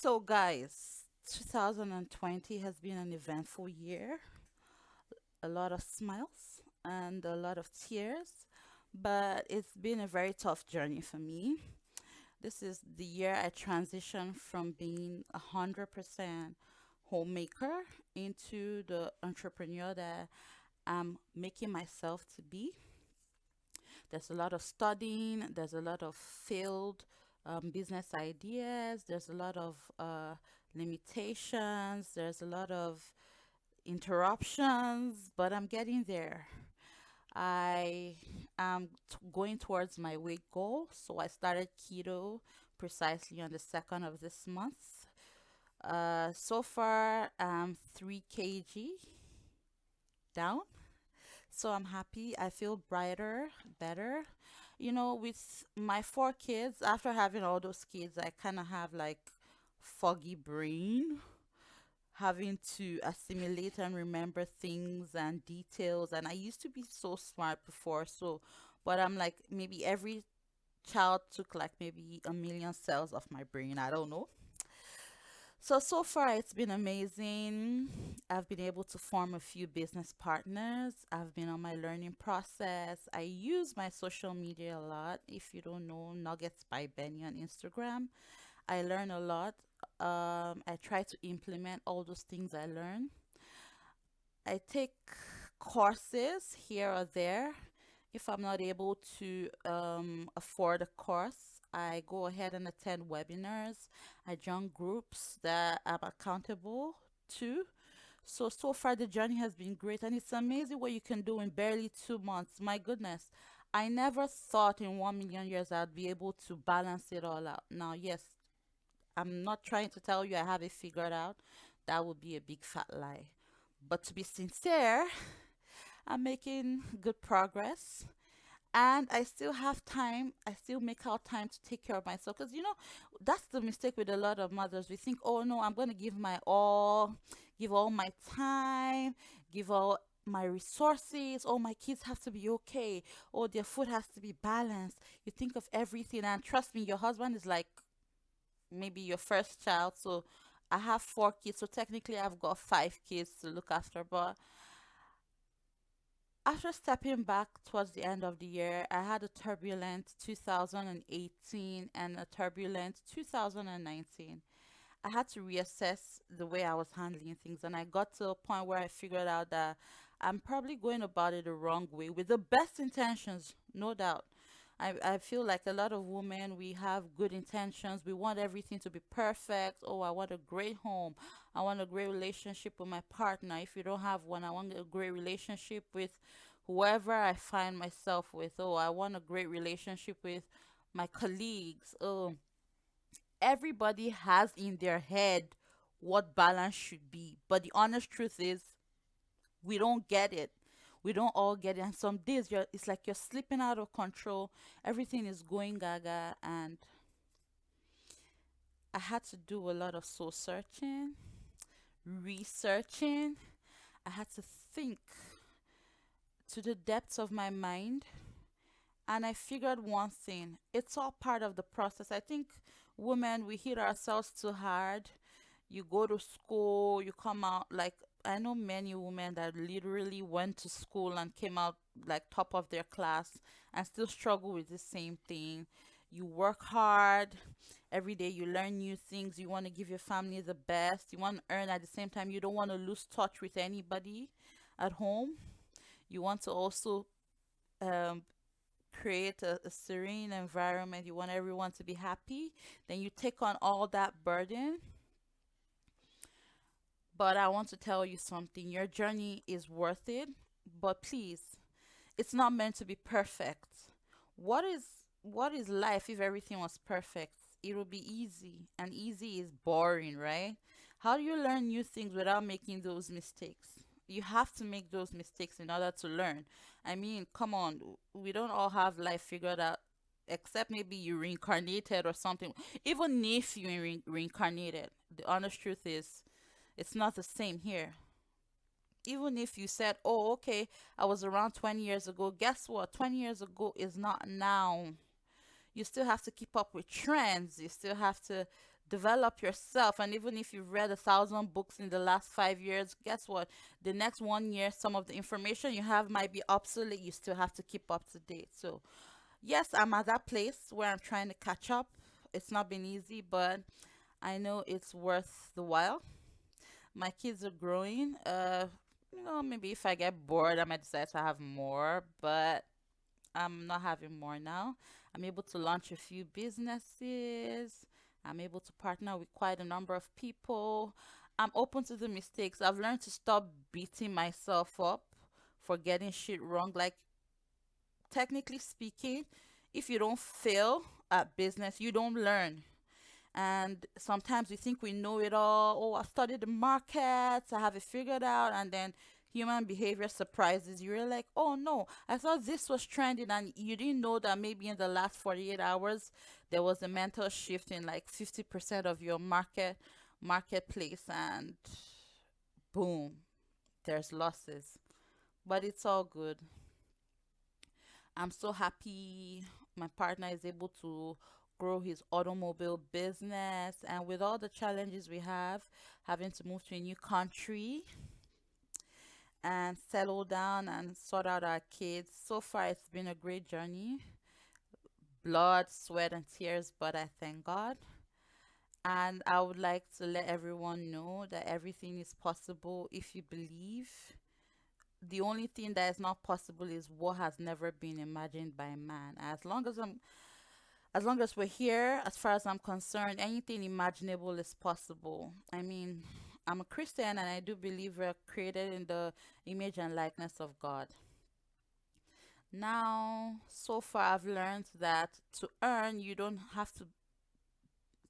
So, guys, 2020 has been an eventful year, a lot of smiles and a lot of tears, but it's been a very tough journey for me. This is the year I transitioned from being 100% homemaker into the entrepreneur that I'm making myself to be. There's a lot of studying, there's a lot of failed business ideas, there's a lot of limitations, there's a lot of interruptions, but I'm getting there. I am going towards my weight goal, so I started keto precisely on the 2nd of this month. So far, I'm 3 kg down. So I'm happy. I feel brighter, better. With my 4 kids, after having all those kids, I kind of have like foggy brain, having to assimilate and remember things and details. And I used to be so smart before, but I'm like, maybe every child took like maybe a million cells of my brain. I don't know. So far it's been amazing. I've been able to form a few business partners. I've been on my learning process. I use my social media a lot. If you don't know, Nuggets by Benny on Instagram. I learn a lot. I try to implement all those things I learn. I take courses here or there. If I'm not able to afford a course, I go ahead and attend webinars. I join groups that I'm accountable to. So far the journey has been great, and it's amazing what you can do in barely 2 months. My goodness, I never thought in 1 million years I'd be able to balance it all out. Now, yes, I'm not trying to tell you I have it figured out. That would be a big fat lie. But to be sincere, I'm making good progress. And I still have time. I still make out time to take care of myself. Because, that's the mistake with a lot of mothers. We think, oh no, I'm going to give my all, give all my time, give all my resources. Oh, my kids have to be okay. Oh, their food has to be balanced. You think of everything. And trust me, your husband is like maybe your first child. So I have 4 kids. So technically, I've got 5 kids to look after. But after stepping back towards the end of the year, I had a turbulent 2018 and a turbulent 2019. I had to reassess the way I was handling things, and I got to a point where I figured out that I'm probably going about it the wrong way with the best intentions, no doubt. I feel like a lot of women, we have good intentions. We want everything to be perfect. Oh, I want a great home. I want a great relationship with my partner. If you don't have one, I want a great relationship with whoever I find myself with. Oh, I want a great relationship with my colleagues. Oh, everybody has in their head what balance should be. But the honest truth is, we don't get it. We don't all get it. And some days it's like you're slipping out of control. Everything is going gaga. And I had to do a lot of soul searching, researching. I had to think to the depths of my mind. And I figured one thing, it's all part of the process. I think women, we hit ourselves too hard. You go to school, you come out like, I know many women that literally went to school and came out like top of their class and still struggle with the same thing. You work hard, every day you learn new things, you want to give your family the best, you want to earn at the same time, you don't want to lose touch with anybody at home. You want to also um, create a serene environment, you want everyone to be happy, then you take on all that burden. But I want to tell you something. Your journey is worth it, but please, it's not meant to be perfect. What is what is life if everything was perfect? It would be easy, and easy is boring, right? How do you learn new things without making those mistakes? You have to make those mistakes in order to learn. I mean, come on, we don't all have life figured out, except maybe you reincarnated or something. Even if you reincarnated, the honest truth is it's not the same here. Even if you said, oh, okay, I was around 20 years ago, guess what? 20 years ago is not now. You still have to keep up with trends. You still have to develop yourself. And even if you've read 1,000 books in the last 5 years, guess what? The next 1 year, some of the information you have might be obsolete. You still have to keep up to date. So, yes, I'm at that place where I'm trying to catch up. It's not been easy, but I know it's worth the while. My kids are growing. Maybe if I get bored, I might decide to have more, but I'm not having more now. I'm able to launch a few businesses. I'm able to partner with quite a number of people. I'm open to the mistakes. I've learned to stop beating myself up for getting shit wrong. Like, technically speaking, if you don't fail at business, you don't learn. And sometimes we think we know it all. Oh, I've studied the markets, I have it figured out, and then human behavior surprises you. You're like, oh no, I thought this was trending, and you didn't know that maybe in the last 48 hours there was a mental shift in like 50% of your marketplace, and boom, there's losses. But it's all good. I'm so happy my partner is able to grow his automobile business. And with all the challenges we have, having to move to a new country and settle down and sort out our kids, so far it's been a great journey. Blood, sweat, and tears, but I thank God. And I would like to let everyone know that everything is possible if you believe. The only thing that is not possible is what has never been imagined by man. As long as we're here, as far as I'm concerned, anything imaginable is possible. I mean, I'm a Christian and I do believe we're created in the image and likeness of God. Now, so far, I've learned that to earn, you don't have to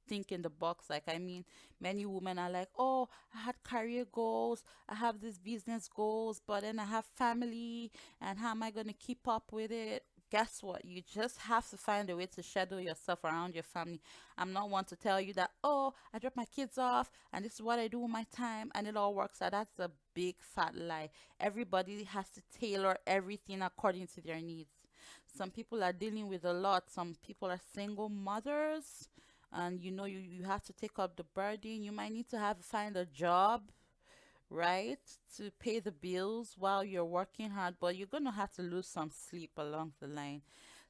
think in the box. Like, I mean, many women are like, oh, I had career goals, I have these business goals, but then I have family, and how am I going to keep up with it? Guess what? You just have to find a way to schedule yourself around your family. I'm not one to tell you that, oh, I drop my kids off and this is what I do with my time and it all works out. That's a big fat lie. Everybody has to tailor everything according to their needs. Some people are dealing with a lot. Some people are single mothers, and you have to take up the burden. You might need to have find a job, right, to pay the bills while you're working hard, but you're gonna have to lose some sleep along the line.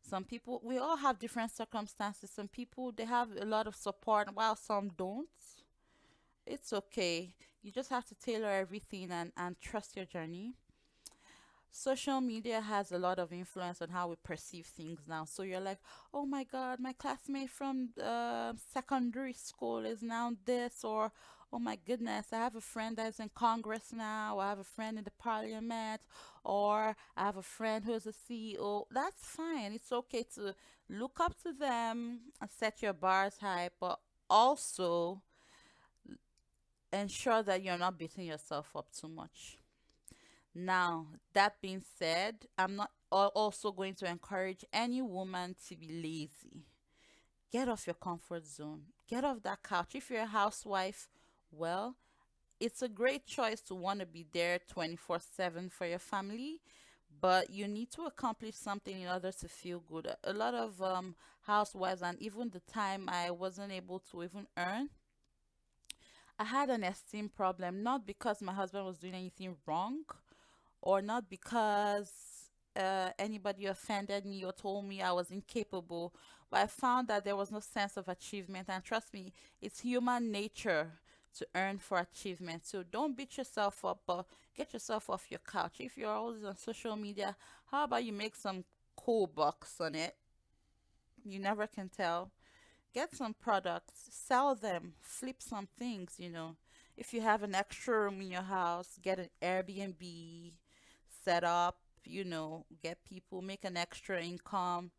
Some people, we all have different circumstances. Some people, they have a lot of support while some don't. It's okay. You just have to tailor everything and trust your journey. Social media has a lot of influence on how we perceive things now. So you're like, oh my God, my classmate from secondary school is now this, or oh my goodness, I have a friend that's in Congress now, or I have a friend in the parliament, or I have a friend who's a CEO. That's fine. It's okay to look up to them and set your bars high, but also ensure that you're not beating yourself up too much. Now, that being said, I'm not also going to encourage any woman to be lazy. Get off your comfort zone. Get off that couch. If you're a housewife, well, it's a great choice to want to be there 24/7 for your family, but you need to accomplish something in order to feel good. A lot of housewives, and even the time I wasn't able to even earn, I had an esteem problem, not because my husband was doing anything wrong, or not because anybody offended me or told me I was incapable, but I found that there was no sense of achievement. And trust me, it's human nature to earn for achievement. So don't beat yourself up, but get yourself off your couch. If you're always on social media, how about you make some cool bucks on it? You never can tell. Get some products, sell them, flip some things. If you have an extra room in your house, get an Airbnb, set up, get people, make an extra income,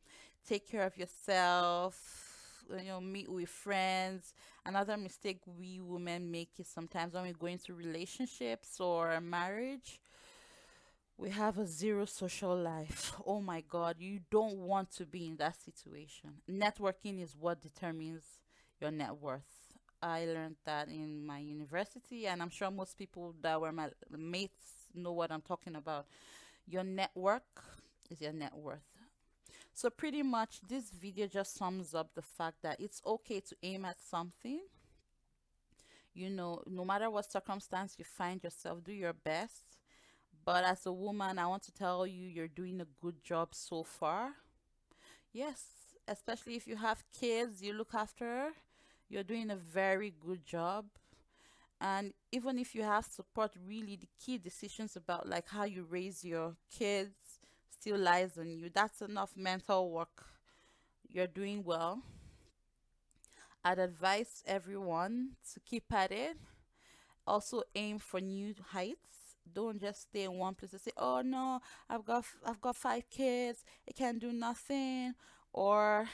take care of yourself, meet with friends. Another mistake we women make is sometimes when we go into relationships or marriage, we have a zero social life. Oh my God, you don't want to be in that situation. Networking is what determines your net worth. I learned that in my university, and I'm sure most people that were my mates know what I'm talking about. Your network is your net worth. So, pretty much, this video just sums up the fact that it's okay to aim at something, No matter what circumstance you find yourself, do your best. But as a woman, I want to tell you, you're doing a good job so far. Yes, especially if you have kids, you look after, you're doing a very good job. And even if you have support, really the key decisions about like how you raise your kids still lies on you. That's enough mental work. You're doing well. I'd advise everyone to keep at it. Also aim for new heights. Don't just stay in one place and say, "Oh no, I've got 5 kids. I can't do nothing," or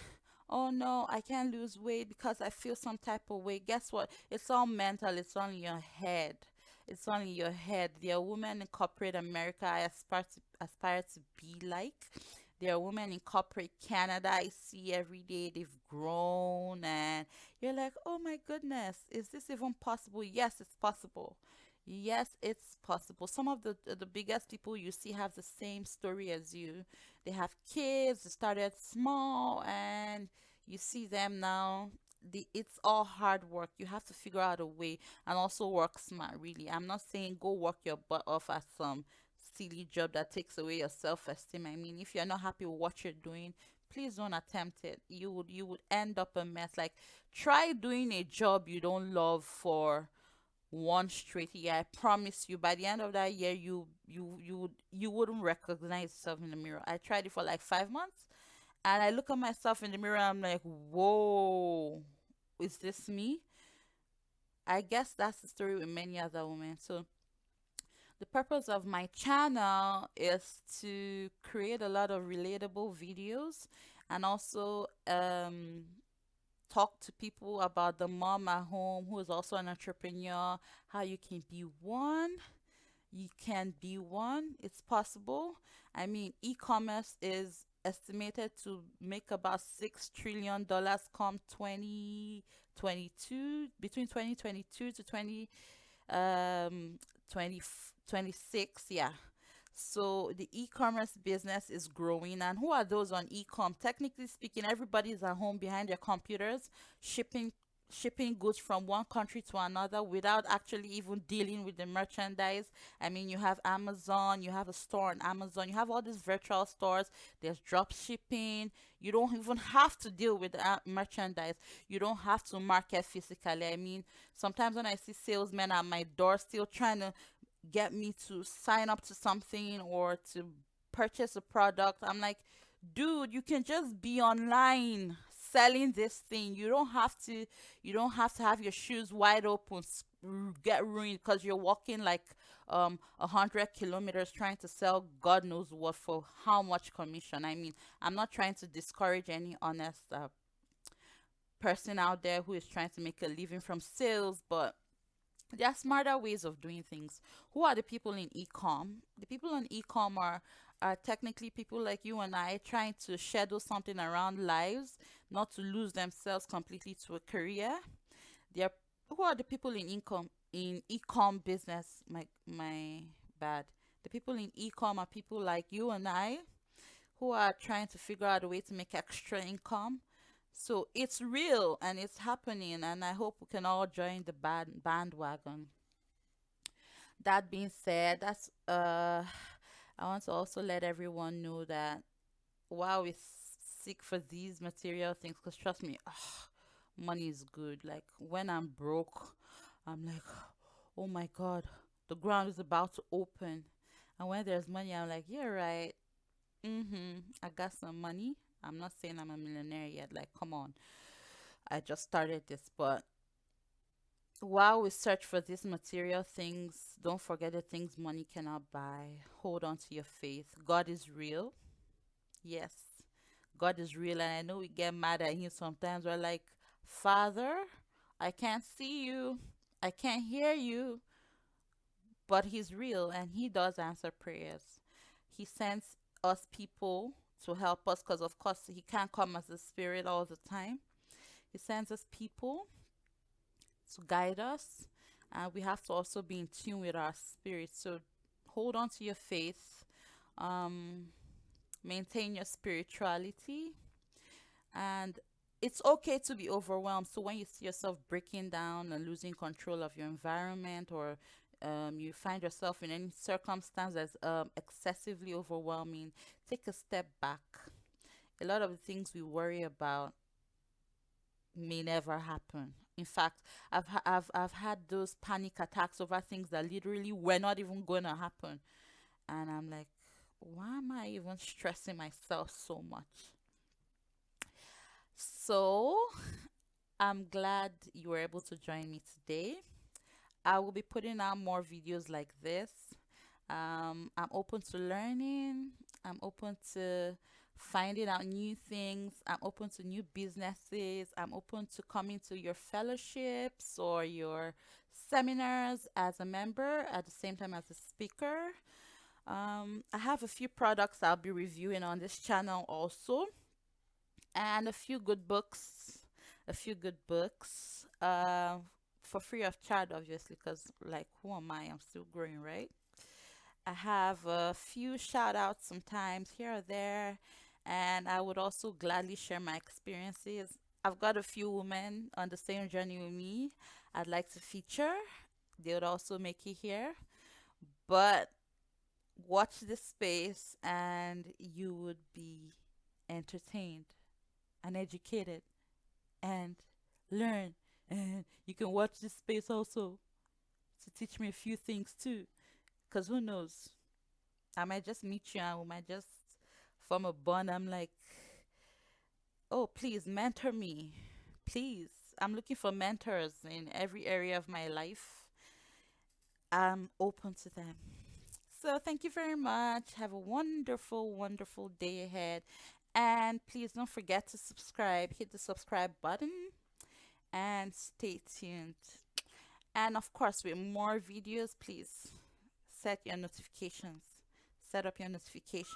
"Oh no, I can't lose weight because I feel some type of way." Guess what? It's all mental. It's all in your head. It's all in your head. There are women in corporate America I aspire to be like. There are women in corporate Canada I see every day. They've grown, and you're like, "Oh my goodness, is this even possible?" Yes, it's possible. Yes, it's possible. Some of the biggest people you see have the same story as you. They have kids, they started small, and you see them now. It's all hard work. You have to figure out a way and also work smart, really. I'm not saying go work your butt off at some silly job that takes away your self-esteem. I mean, if you're not happy with what you're doing, please don't attempt it. You would end up a mess. Like, try doing a job you don't love for one straight year. I promise you, by the end of that year, you wouldn't recognize yourself in the mirror. I tried it for like 5 months, and I look at myself in the mirror. I'm like, whoa, is this me? I guess that's the story with many other women. So the purpose of my channel is to create a lot of relatable videos, and also talk to people about the mom at home who is also an entrepreneur, how you can be one. You can be one. It's possible. I mean, e-commerce is estimated to make about $6 trillion come 2022, between 2022 to 2026. Yeah. So the e-commerce business is growing, and who are those on e-com? Technically speaking, everybody is at home behind their computers, shipping shipping goods from one country to another without actually even dealing with the merchandise. I mean, you have Amazon, you have a store on Amazon, you have all these virtual stores. There's drop shipping. You don't even have to deal with the merchandise. You don't have to market physically. I mean, sometimes when I see salesmen at my door still trying to get me to sign up to something or to purchase a product, I'm like, dude, you can just be online selling this thing. You don't have to have your shoes wide open, get ruined because you're walking like 100 kilometers trying to sell God knows what for how much commission. I mean, I'm not trying to discourage any honest person out there who is trying to make a living from sales, but there are smarter ways of doing things. Who are the people in ecom? The people in ecom are technically people like you and I trying to schedule something around lives, not to lose themselves completely to a career. There, who are the people in ecom business? My bad. The people in ecom are people like you and I who are trying to figure out a way to make extra income. So it's real and it's happening, and I hope we can all join the bandwagon. That being said, I want to also let everyone know that while we seek for these material things, because trust me, money is good. Like when I'm broke, I'm like, oh my God, the ground is about to open. And when there's money, I'm like, yeah, right. I got some money. I'm not saying I'm a millionaire yet. Like, come on. I just started this, but while we search for these material things, don't forget the things money cannot buy. Hold on to your faith. God is real. Yes, God is real. And I know we get mad at Him sometimes. We're like, Father, I can't see you, I can't hear you, but He's real and He does answer prayers. He sends us people to help us because, of course, He can't come as a spirit all the time. He sends us people to guide us, and we have to also be in tune with our spirit. So hold on to your faith, um, maintain your spirituality, and it's okay to be overwhelmed. So when you see yourself breaking down and losing control of your environment, or you find yourself in any circumstance that's excessively overwhelming, take a step back. A lot of the things we worry about may never happen. In fact, I've had those panic attacks over things that literally were not even going to happen. And I'm like, why am I even stressing myself so much? So I'm glad you were able to join me today. I will be putting out more videos like this. I'm open to learning. I'm open to finding out new things. I'm open to new businesses. I'm open to coming to your fellowships or your seminars as a member at the same time as a speaker. I have a few products I'll be reviewing on this channel also, and a few good books. A few good books. For free of charge, obviously, because like, who am I? I'm still growing, right? I have a few shout outs sometimes here or there, and I would also gladly share my experiences. I've got a few women on the same journey with me I'd like to feature. They would also make it here. But watch this space and you would be entertained and educated and learn. And you can watch this space also to teach me a few things too. Because who knows? I might just meet you and we might just form a bond. I'm like, oh, please mentor me. Please. I'm looking for mentors in every area of my life. I'm open to them. So thank you very much. Have a wonderful, wonderful day ahead. And please don't forget to subscribe. Hit the subscribe button and stay tuned. And of course, with more videos, please set your notifications. Set up your notifications.